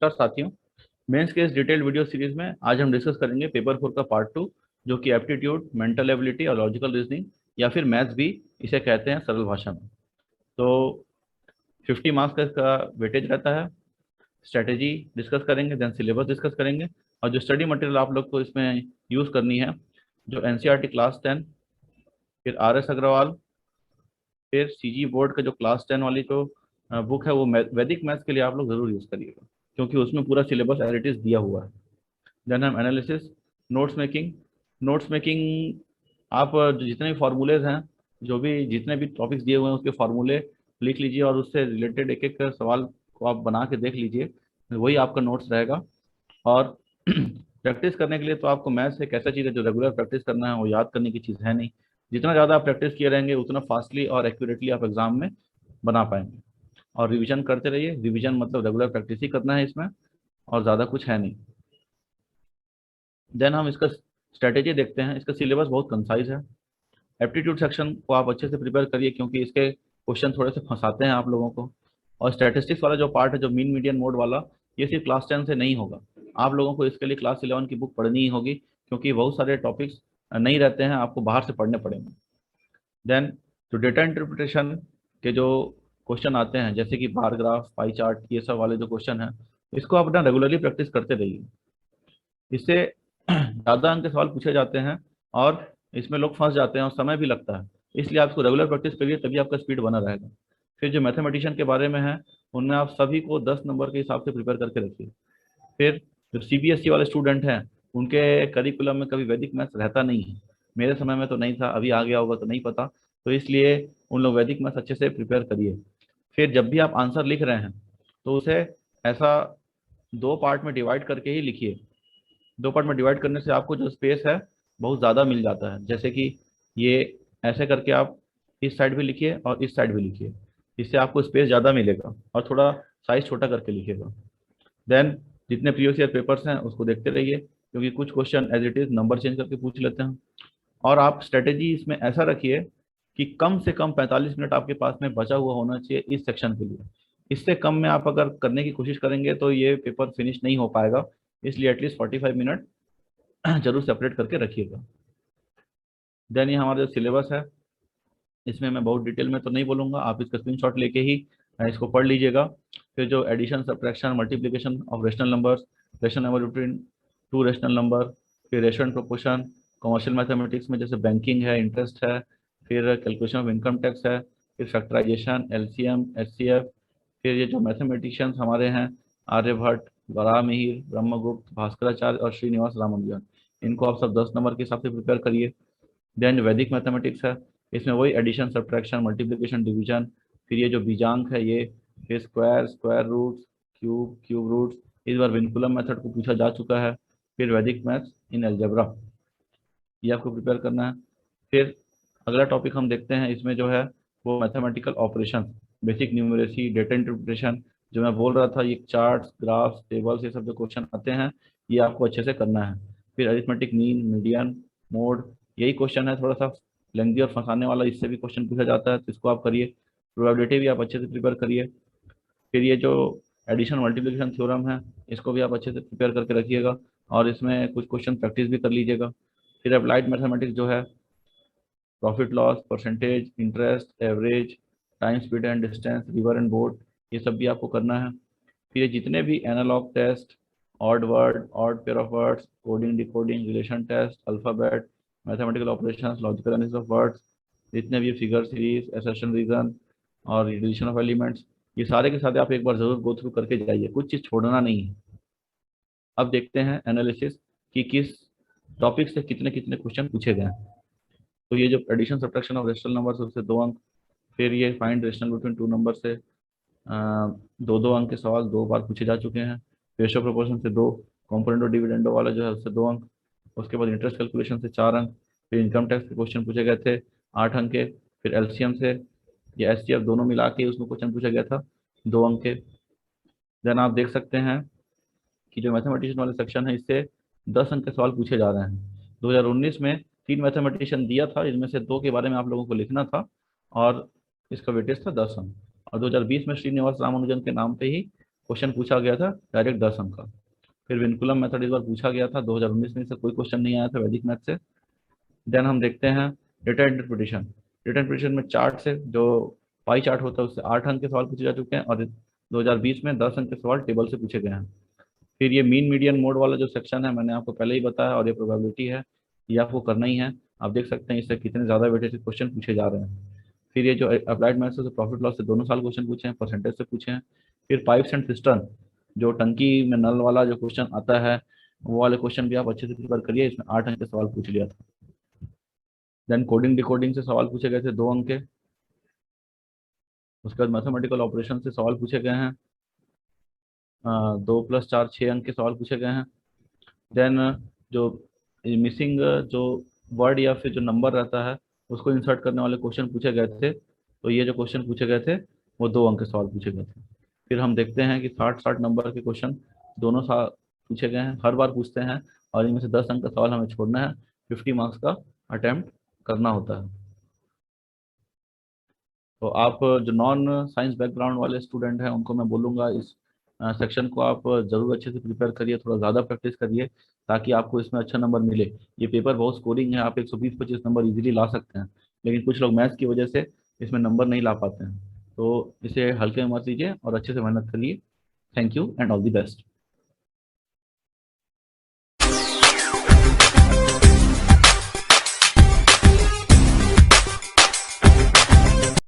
नमस्कार साथियों। मेंस के इस डिटेल्ड वीडियो सीरीज में आज हम डिस्कस करेंगे पेपर 4 का पार्ट 2, जो कि एप्टीट्यूड, मेंटल एबिलिटी और लॉजिकल रीजनिंग या फिर मैथ्स भी इसे कहते हैं सरल भाषा में। तो 50 मार्क्स का इसका वेटेज रहता है। स्ट्रेटेजी डिस्कस करेंगे, देन सिलेबस डिस्कस करेंगे, और जो स्टडी मटेरियल आप लोग को इसमें यूज़ करनी है, जो एनसीईआरटी क्लास 10, फिर आर एस अग्रवाल, फिर सीजी बोर्ड का जो क्लास 10 वाली जो बुक है, वो वैदिक मैथ्स के लिए आप लोग ज़रूर यूज़ करिएगा, क्योंकि उसमें पूरा सिलेबस एज इट इज़ दिया हुआ है। देन हम एनालिसिस, नोट्स मेकिंग आप जितने भी फार्मूलेज हैं, जो भी जितने भी टॉपिक्स दिए हुए हैं उसके फार्मूले लिख लीजिए और उससे रिलेटेड एक एक सवाल को आप बना के देख लीजिए, वही आपका नोट्स रहेगा। और प्रैक्टिस करने के लिए तो आपको मैथ्स एक ऐसा चीज़ है जो रेगुलर प्रैक्टिस करना है, वो याद करने की चीज़ है नहीं। जितना ज़्यादा आप प्रैक्टिस किए रहेंगे उतना फास्टली और एक्यूरेटली आप एग्जाम में बना पाएंगे। और रिवीजन करते रहिए, रिवीजन मतलब रेगुलर प्रैक्टिस ही करना है इसमें, और ज़्यादा कुछ है नहीं। देन हम इसका स्ट्रेटेजी देखते हैं। इसका सिलेबस बहुत कंसाइज है। एप्टीट्यूड सेक्शन को आप अच्छे से प्रिपेयर करिए, क्योंकि इसके क्वेश्चन थोड़े से फंसाते हैं आप लोगों को। और स्टैटिस्टिक्स वाला जो पार्ट है, जो मीन मीडियन मोड वाला, ये सिर्फ क्लास 10 से नहीं होगा। आप लोगों को इसके लिए क्लास 11 की बुक पढ़नी ही होगी, क्योंकि बहुत सारे टॉपिक्स नहीं रहते हैं, आपको बाहर से पढ़ने पड़ेंगे। देन जो डेटा इंटरप्रिटेशन के जो क्वेश्चन आते हैं, जैसे कि बार ग्राफ, पाई चार्ट, ये सब वाले जो क्वेश्चन हैं, इसको आप अपना रेगुलरली प्रैक्टिस करते रहिए। इससे ज़्यादा अंक के सवाल पूछे जाते हैं और इसमें लोग फंस जाते हैं और समय भी लगता है। इसलिए आप इसको रेगुलर प्रैक्टिस करिए, तभी आपका स्पीड बना रहेगा। फिर जो मैथमेटिशियन के बारे में है, उनमें आप सभी को 10 नंबर के हिसाब से प्रिपेयर करके रखिए। फिर जो सीबीएसई वाले स्टूडेंट हैं, उनके करिकुलम में कभी वैदिक मैथ्स रहता नहीं है। मेरे समय में तो नहीं था, अभी आ गया होगा तो नहीं पता। तो इसलिए उन लोग वैदिक मैथ्स अच्छे से प्रिपेयर करिए। फिर जब भी आप आंसर लिख रहे हैं, तो उसे ऐसा दो पार्ट में डिवाइड करके ही लिखिए। दो पार्ट में डिवाइड करने से आपको जो स्पेस है बहुत ज़्यादा मिल जाता है। जैसे कि ये ऐसे करके आप इस साइड भी लिखिए और इस साइड भी लिखिए, इससे आपको स्पेस ज़्यादा मिलेगा। और थोड़ा साइज छोटा करके लिखिएगा। देन जितने प्रीवियस ईयर पेपर्स हैं उसको देखते रहिए, क्योंकि कुछ question as it is number change करके पूछ लेते हैं। और आप स्ट्रेटेजी इसमें ऐसा रखिए कि कम से कम 45 मिनट आपके पास में बचा हुआ होना चाहिए इस सेक्शन के लिए। इससे कम में आप अगर करने की कोशिश करेंगे तो ये पेपर फिनिश नहीं हो पाएगा। इसलिए एटलीस्ट 45 मिनट जरूर सेपरेट करके रखिएगा। देन ये हमारा जो सिलेबस है, इसमें मैं बहुत डिटेल में तो नहीं बोलूँगा, आप इसका स्क्रीनशॉट लेके ही इसको पढ़ लीजिएगा। फिर जो addition, subtraction, multiplication of rational numbers, rational number between two rational number, फिर ratio and proportion, commercial mathematics में जैसे बैंकिंग है, इंटरेस्ट है, फिर कैलकुलेशन ऑफ इनकम टैक्स है, फिर फैक्टराइजेशन, एलसीएम, एचसीएफ। फिर ये जो मैथमेटिशियंस हमारे हैं, आर्यभट्ट, वराहमिहिर, ब्रह्मगुप्त, भास्कराचार्य और श्रीनिवास रामानुजन, इनको आप सब 10 नंबर के हिसाब से प्रिपेयर करिए। देन वैदिक मैथमेटिक्स है, इसमें वही एडिशन, सब्ट्रैक्शन, मल्टीप्लिकेशन, डिवीजन, फिर ये जो बीजांक है ये, फिर square, square roots, cube, cube roots. इस बार विनकुलम मेथड को पूछा जा चुका है। फिर वैदिक मैथ्स इन अलजेब्रा, ये आपको प्रिपेयर करना है। फिर अगला टॉपिक हम देखते हैं, इसमें जो है वो mathematical operation, basic numeracy, data interpretation. जो मैं बोल रहा था, ये चार्ट्स, ग्राफ्स, टेबल्स, ये सब जो क्वेश्चन आते हैं, ये आपको अच्छे से करना है। फिर अरिथमेटिक मीन, मीडियन, मोड, यही क्वेश्चन है थोड़ा सा लेंदी और फंसाने वाला, इससे भी क्वेश्चन पूछा जाता है, तो इसको आप करिए। प्रोबेबिलिटी भी आप अच्छे से प्रिपेयर करिए। फिर ये जो एडिशन, मल्टीप्लिकेशन थ्योरम है, इसको भी आप अच्छे से प्रिपेयर करके रखिएगा, और इसमें कुछ क्वेश्चन प्रैक्टिस भी कर लीजिएगा। फिर अप्लाइड मैथमेटिक्स जो है, profit loss, percentage, interest, average, time, speed and distance, river and boat, ये सब भी आपको करना है। फिर ये जितने भी analogue test, odd word, odd pair of words, coding, decoding, relation test, alphabet, mathematical operations, logical analysis of words, जितने भी फिगर सीरीज, एसर्शन रीजन और रिलेशन ऑफ एलिमेंट्स, ये सारे के सारे आप एक बार जरूर गो थ्रू करके जाइए, कुछ चीज़ छोड़ना नहीं है। अब देखते हैं एनालिसिस कि किस टॉपिक से कितने कितने क्वेश्चन पूछे गए हैं। तो ये जो addition, subtraction of rational number, उससे 2 अंक। फिर ये find rational between two number से 2-2 अंक के सवाल 2 बार पूछे जा चुके हैं। रेशो प्रोपोर्शन से 2, कॉम्पोनेंट और डिविडेंडो वाला जो है उससे 2 अंक। उसके बाद इंटरेस्ट कैलकुलेशन से 4 अंक। फिर इनकम टैक्स के क्वेश्चन पूछे गए थे 8 अंक के। फिर एलसीएम से या एचसीएफ दोनों मिला के उसमें क्वेश्चन पूछा गया था 2 अंक के। देन आप देख सकते हैं कि जो मैथमेटिशियन वाले सेक्शन है, इससे 10 अंक के सवाल पूछे जा रहे हैं। 2019 में 3 मैथमेटिशियन दिया था, इनमें से 2 के बारे में आप लोगों को लिखना था, और इसका वेटेज था 10 अंक। और 2020 में श्रीनिवास रामानुजन के नाम पे ही क्वेश्चन पूछा गया था डायरेक्ट 10 अंक का। फिर विनकुलम मेथड इस बार पूछा गया था 2019 में, से कोई क्वेश्चन नहीं आया था वैदिक मैथ से। देन हम देखते हैं डेटा इंटरप्रिटेशन। डेटा इंटरप्रिटेशन में चार्ट से जो पाई चार्ट होता है उससे 8 अंक के सवाल पूछे जा चुके हैं, और 2020 में 10 अंक के सवाल टेबल से पूछे गए हैं। फिर ये मीन मीडियन मोड वाला जो सेक्शन है मैंने आपको पहले ही बताया, और ये प्रोबेबिलिटी है, ये आपको करना ही है। आप देख सकते हैं इससे कितने ज़्यादा वेटेज से क्वेश्चन पूछे जा रहे हैं। फिर ये जो अप्लाइड मैथ्स से प्रॉफिट लॉस से दोनों साल क्वेश्चन पूछे हैं, परसेंटेज से पूछे हैं। फिर पाइप्स एंड सिस्टम, जो टंकी में नल वाला जो क्वेश्चन आता है वो वाले क्वेश्चन भी आप अच्छे से प्रिपेयर करिए, इसमें 8 अंक के सवाल पूछ लिया था। देन कोडिंग डिकोडिंग से सवाल पूछे गए थे 2 अंक के। उसके बाद मैथमेटिकल ऑपरेशन से सवाल पूछे गए हैं 2 + 4 6 अंक के सवाल पूछे गए हैं। देन जो मिसिंग जो वर्ड या फिर जो नंबर रहता है उसको इंसर्ट करने वाले क्वेश्चन पूछे गए थे, तो ये जो क्वेश्चन पूछे गए थे वो 2 अंक के सवाल पूछे गए थे। फिर हम देखते हैं कि 60 नंबर के क्वेश्चन दोनों साल पूछे गए हैं, हर बार पूछते हैं, और इनमें से 10 अंक का सवाल हमें छोड़ना है, 50 मार्क्स का अटेम्प्ट करना होता है। तो आप जो नॉन साइंस बैकग्राउंड वाले स्टूडेंट हैं उनको मैं बोलूँगा इस सेक्शन को आप जरूर अच्छे से प्रिपेयर करिए, थोड़ा ज़्यादा प्रैक्टिस करिए, ताकि आपको इसमें अच्छा नंबर मिले। ये पेपर बहुत स्कोरिंग है, आप 120-25 नंबर इजीली ला सकते हैं, लेकिन कुछ लोग मैथ्स की वजह से इसमें नंबर नहीं ला पाते हैं। तो इसे हल्के में मत लीजिए और अच्छे से मेहनत करिए। Thank you and all the best.